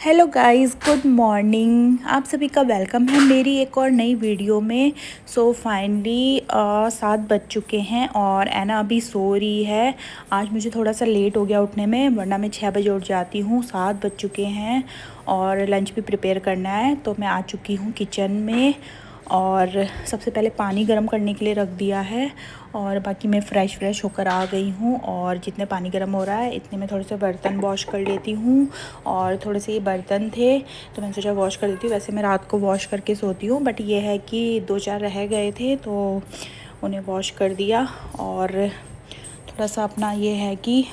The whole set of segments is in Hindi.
Hello guys, good morning. आप सभी का वेलकम है मेरी एक और नई वीडियो में। सो फाइनली 7 बज चुके हैं और ऐना अभी सो रही है। आज मुझे थोड़ा सा लेट हो गया उठने में, वरना मैं 6 बजे उठ जाती हूँ। 7 बज चुके हैं और लंच भी प्रिपेयर करना है, तो मैं आ चुकी हूँ किचन में। और सबसे पहले पानी गर्म करने के लिए रख दिया है और बाकी मैं फ़्रेश होकर आ गई हूँ। और जितने पानी गर्म हो रहा है इतने में थोड़े से बर्तन वॉश कर लेती हूँ। और थोड़े से ये बर्तन थे तो मैंने सोचा वॉश कर देती हूँ। वैसे मैं रात को वॉश करके सोती हूँ, बट ये है कि 2-4 रह गए थे तो उन्हें वॉश कर दिया। और थोड़ा सा अपना ये है कि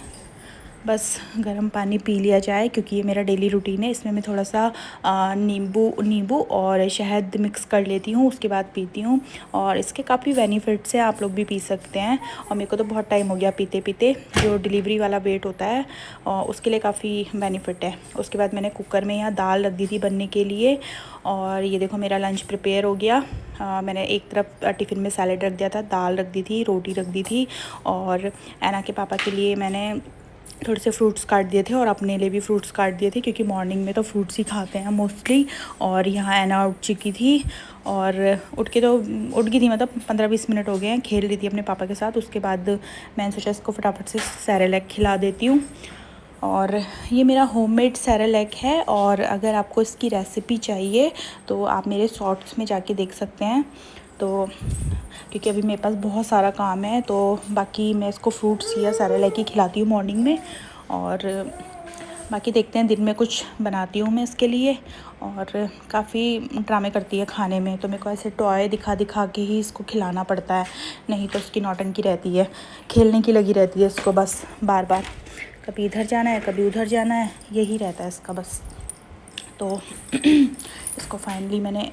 बस गर्म पानी पी लिया जाए, क्योंकि ये मेरा डेली रूटीन है। इसमें मैं थोड़ा सा नींबू और शहद मिक्स कर लेती हूँ, उसके बाद पीती हूँ। और इसके काफ़ी बेनिफिट्स हैं, आप लोग भी पी सकते हैं। और मेरे को तो बहुत टाइम हो गया पीते पीते। जो डिलीवरी वाला वेट होता है उसके लिए काफ़ी बेनिफिट है। उसके बाद मैंने कुकर में यहाँ दाल रख दी थी बनने के लिए। और ये देखो मेरा लंच प्रिपेयर हो गया। मैंने एक तरफ टिफ़िन में सैलेड रख दिया था, दाल रख दी थी, रोटी रख दी थी। और ऐना के पापा के लिए मैंने थोड़े से फ्रूट्स काट दिए थे और अपने लिए भी फ्रूट्स काट दिए थे, क्योंकि मॉर्निंग में तो फ्रूट्स ही खाते हैं मोस्टली। और यहाँ ऐना उठ चुकी थी और उठ गई थी, मतलब 15-20 मिनट हो गए हैं, खेल रही थी अपने पापा के साथ। उसके बाद मैंने सोचा इसको फटाफट से सेरेलैक खिला देती हूँ। और ये मेरा होममेड सेरेलैक है, और अगर आपको इसकी रेसिपी चाहिए तो आप मेरे शॉर्ट्स में जाके देख सकते हैं। तो क्योंकि अभी मेरे पास बहुत सारा काम है, तो बाकी मैं इसको फ्रूट्स या सेरेलैक ही खिलाती हूँ मॉर्निंग में। और बाकी देखते हैं दिन में कुछ बनाती हूँ मैं इसके लिए। और काफ़ी ड्रामे करती है खाने में, तो मेरे को ऐसे टॉय दिखा दिखा के ही इसको खिलाना पड़ता है, नहीं तो उसकी नौटंकी रहती है, खेलने की लगी रहती है इसको बस बार बार। कभी इधर जाना है, कभी उधर जाना है, यही रहता है इसका बस। तो इसको फाइनली मैंने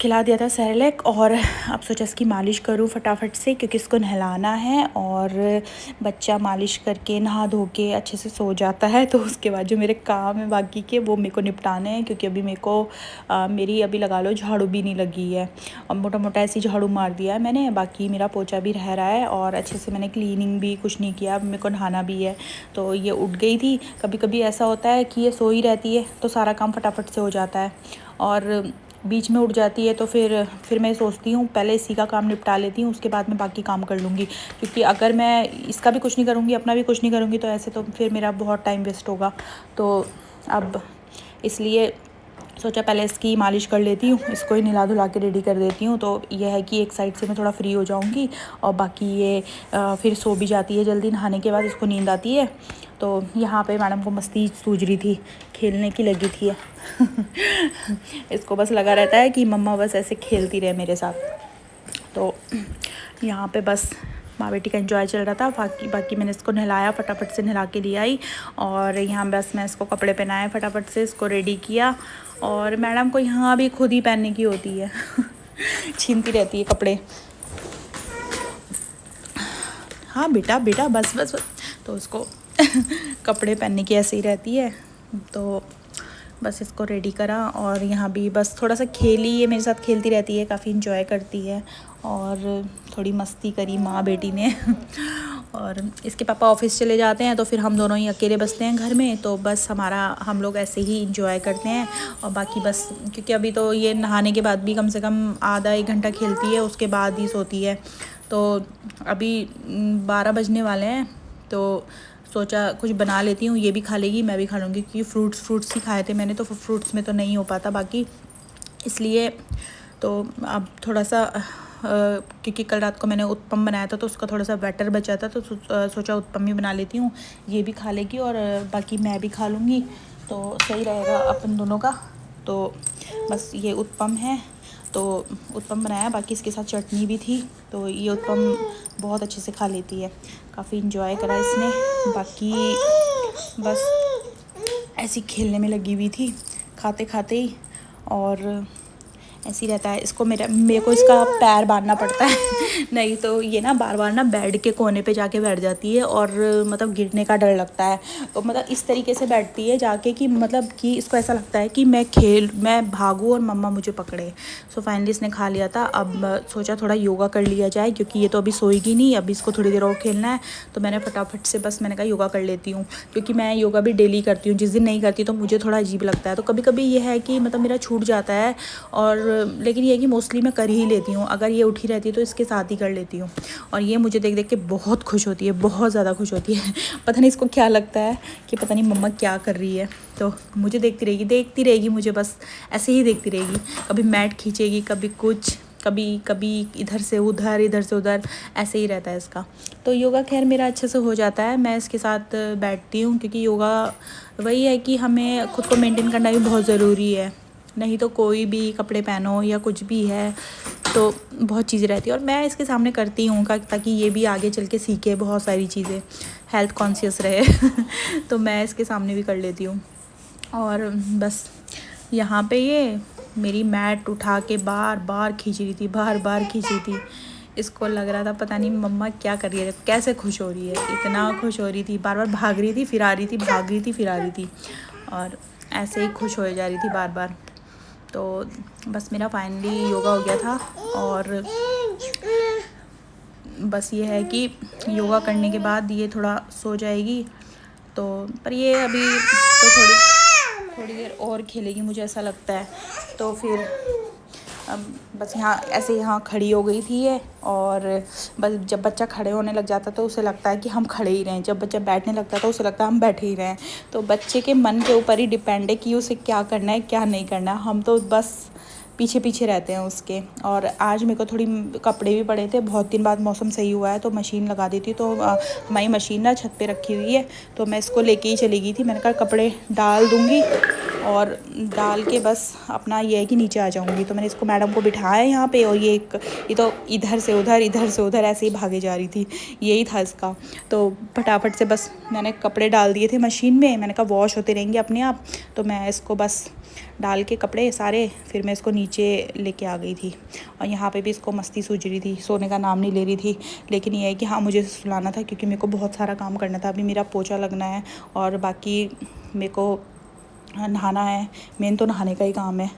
खिला दिया था सेरेलैक। और अब सोचा इसकी मालिश करूँ फटाफट से, क्योंकि इसको नहलाना है। और बच्चा मालिश करके नहा धो के अच्छे से सो जाता है, तो उसके बाद जो मेरे काम है बाकी के वो मेरे को निपटाने हैं। क्योंकि अभी मेरे को मेरी अभी लगा लो झाड़ू भी नहीं लगी है, और मोटा मोटा ऐसी झाड़ू मार दिया है मैंने। बाकी मेरा पोछा भी रह रहा है और अच्छे से मैंने क्लीनिंग भी कुछ नहीं किया। अब मेरे को नहाना भी है। तो ये उठ गई थी। कभी कभी ऐसा होता है कि ये सो ही रहती है तो सारा काम फटाफट से हो जाता है, और बीच में उठ जाती है तो फिर मैं सोचती हूँ पहले इसी का काम निपटा लेती हूँ, उसके बाद मैं बाकी काम कर लूँगी। क्योंकि अगर मैं इसका भी कुछ नहीं करूँगी, अपना भी कुछ नहीं करूँगी, तो ऐसे तो फिर मेरा बहुत टाइम वेस्ट होगा। तो अब इसलिए सोचा पहले इसकी मालिश कर लेती हूँ, इसको ही नहला धुला के रेडी कर देती हूँ। तो यह है कि एक साइड से मैं थोड़ा फ्री हो जाऊँगी। और बाकी ये फिर सो भी जाती है जल्दी, नहाने के बाद इसको नींद आती है। तो यहाँ पे मैडम को मस्ती सूझ रही थी, खेलने की लगी थी इसको बस लगा रहता है कि मम्मा बस ऐसे खेलती रहे मेरे साथ। तो यहाँ पे बस माँ बेटी का एंजॉय चल रहा था। बाकी मैंने इसको नहलाया, फटाफट से नहला के ले आई। और यहाँ बस मैं इसको कपड़े पहनाए, फटाफट से इसको रेडी किया। और मैडम को यहाँ भी खुद ही पहनने की होती है छीनती रहती है कपड़े। हाँ बेटा बेटा बस बस बस। तो उसको कपड़े पहनने की ऐसे ही रहती है। तो बस इसको रेडी करा, और यहाँ भी बस थोड़ा सा खेली, ये मेरे साथ खेलती रहती है, काफ़ी इंजॉय करती है। और थोड़ी मस्ती करी माँ बेटी ने और इसके पापा ऑफिस चले जाते हैं तो फिर हम दोनों ही अकेले बसते हैं घर में। तो बस हम लोग ऐसे ही इंजॉय करते हैं। और बाकी बस क्योंकि अभी तो ये नहाने के बाद भी कम से कम आधा 1 घंटा खेलती है, उसके बाद ही सोती है। तो अभी 12 बजने वाले हैं, तो सोचा कुछ बना लेती हूँ, ये भी खा लेगी, मैं भी खा लूँगी। क्योंकि फ्रूट्स ही खाए थे मैंने, तो फ्रूट्स में तो नहीं हो पाता बाकी, इसलिए। तो अब थोड़ा सा क्योंकि कल रात को मैंने उत्पम बनाया था तो उसका थोड़ा सा बैटर बचा था, तो सोचा उत्पम ही बना लेती हूँ। ये भी खा लेगी और बाकी मैं भी खा लूँगी, तो सही रहेगा अपन दोनों का। तो बस ये उत्पम है, तो उत्पम बनाया, बाकी इसके साथ चटनी भी थी। तो ये उत्पम बहुत अच्छे से खा लेती है, काफ़ी इंजॉय करा इसने। बाकी बस ऐसी खेलने में लगी हुई थी खाते खाते ही। और ऐसे ही रहता है। इसको मेरे को इसका पैर बांधना पड़ता है नहीं तो ये ना बार बार ना बेड के कोने पे जाके बैठ जाती है और मतलब गिरने का डर लगता है। तो मतलब इस तरीके से बैठती है जाके कि मतलब कि इसको ऐसा लगता है कि मैं भागूँ और मम्मा मुझे पकड़े। सो फाइनली इसने खा लिया था। अब सोचा थोड़ा योगा कर लिया जाए क्योंकि ये तो अभी सोएगी नहीं, अभी इसको थोड़ी देर और खेलना है। तो मैंने फटाफट से बस मैंने कहा योगा कर लेती हूँ, क्योंकि मैं योगा भी डेली करती हूँ। जिस दिन नहीं करती तो मुझे थोड़ा अजीब लगता है। तो कभी कभी ये है कि मतलब मेरा छूट जाता है, और लेकिन ये है कि मोस्टली मैं कर ही लेती हूँ। अगर ये उठी रहती है तो इसके साथ ही कर लेती हूँ। और ये मुझे देख देख के बहुत खुश होती है, बहुत ज़्यादा खुश होती है पता नहीं इसको क्या लगता है कि पता नहीं मम्मा क्या कर रही है। तो मुझे देखती रहेगी मुझे, बस ऐसे ही देखती रहेगी। कभी मैट खींचेगी, कभी कुछ, कभी इधर से उधर ऐसे ही रहता है इसका। तो योगा खैर मेरा अच्छे से हो जाता है, मैं इसके साथ बैठती हूँ, क्योंकि योगा वही है कि हमें खुद को मेंटेन करना भी बहुत ज़रूरी है। नहीं तो कोई भी कपड़े पहनो या कुछ भी है तो बहुत चीज़ें रहती है। और मैं इसके सामने करती हूँ ताकि ये भी आगे चल के सीखे बहुत सारी चीज़ें, हेल्थ कॉन्शियस रहे तो मैं इसके सामने भी कर लेती हूँ। और बस यहाँ पे ये मेरी मैट उठा के बार बार खींच रही थी। इसको लग रहा था पता नहीं मम्मा क्या कर रही है, कैसे खुश हो रही है। इतना खुश हो रही थी, बार बार भाग रही थी फिर आ रही थी, भाग रही थी फिर आ रही थी, और ऐसे ही खुश हो जा रही थी बार बार। तो बस मेरा फाइनली योगा हो गया था। और बस ये है कि योगा करने के बाद ये थोड़ा सो जाएगी। तो पर ये अभी तो थोड़ी देर और खेलेगी मुझे ऐसा लगता है। तो फिर अब बस यहाँ खड़ी हो गई थी ये। और बस जब बच्चा खड़े होने लग जाता तो उसे लगता है कि हम खड़े ही रहें, जब बच्चा बैठने लगता है तो उसे लगता है हम बैठे ही रहें। तो बच्चे के मन के ऊपर ही डिपेंड है कि उसे क्या करना है क्या नहीं करना। हम तो बस पीछे रहते हैं उसके। और आज मेरे को थोड़ी कपड़े भी पड़े थे, बहुत दिन बाद मौसम सही हुआ है तो मशीन लगा दी थी। तो हमारी मशीन ना छत पे रखी हुई है, तो मैं इसको लेके ही चली गई थी। मैंने कहा कपड़े डाल दूँगी और डाल के बस अपना ये है कि नीचे आ जाऊँगी। तो मैंने इसको मैडम को बिठाया यहाँ पे, और ये तो इधर से उधर ऐसे ही भागे जा रही थी, यही था इसका। तो फटाफट से बस मैंने कपड़े डाल दिए थे मशीन में, मैंने कहा वॉश होते रहेंगे अपने आप। तो मैं इसको बस डाल के कपड़े सारे, फिर मैं इसको नीचे लेके आ गई थी। और यहाँ पे भी इसको मस्ती सूझ रही थी, सोने का नाम नहीं ले रही थी। लेकिन ये है कि हाँ मुझे सुलाना था, क्योंकि मेरे को बहुत सारा काम करना था। अभी मेरा पोछा लगना है और बाकी मेरे को नहाना है, मेन तो नहाने का ही काम है।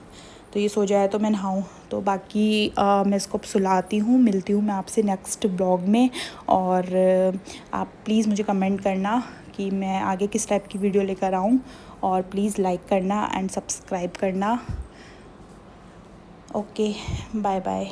तो ये सो जाए तो मैं नहाऊँ। तो बाकी मैं इसको सुलाती हूँ। मिलती हूँ मैं आपसे नेक्स्ट ब्लॉग में। और आप प्लीज़ मुझे कमेंट करना कि मैं आगे किस टाइप की वीडियो लेकर आऊँ, और प्लीज़ लाइक करना एंड सब्सक्राइब करना। Okay, bye bye.